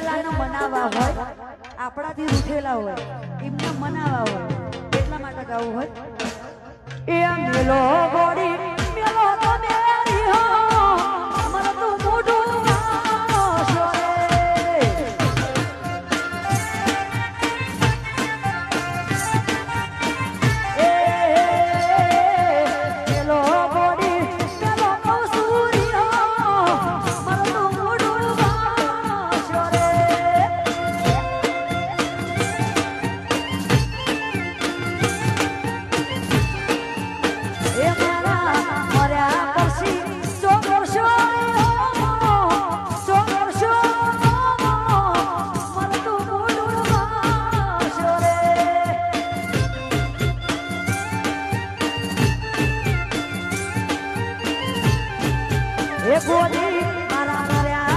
રૂઠેલાને મનાવા હોય, આપણાથી રૂઠેલા હોય એમને મનાવા હોય એટલા માટે ગાવું હોય. એ મેલો ગોડી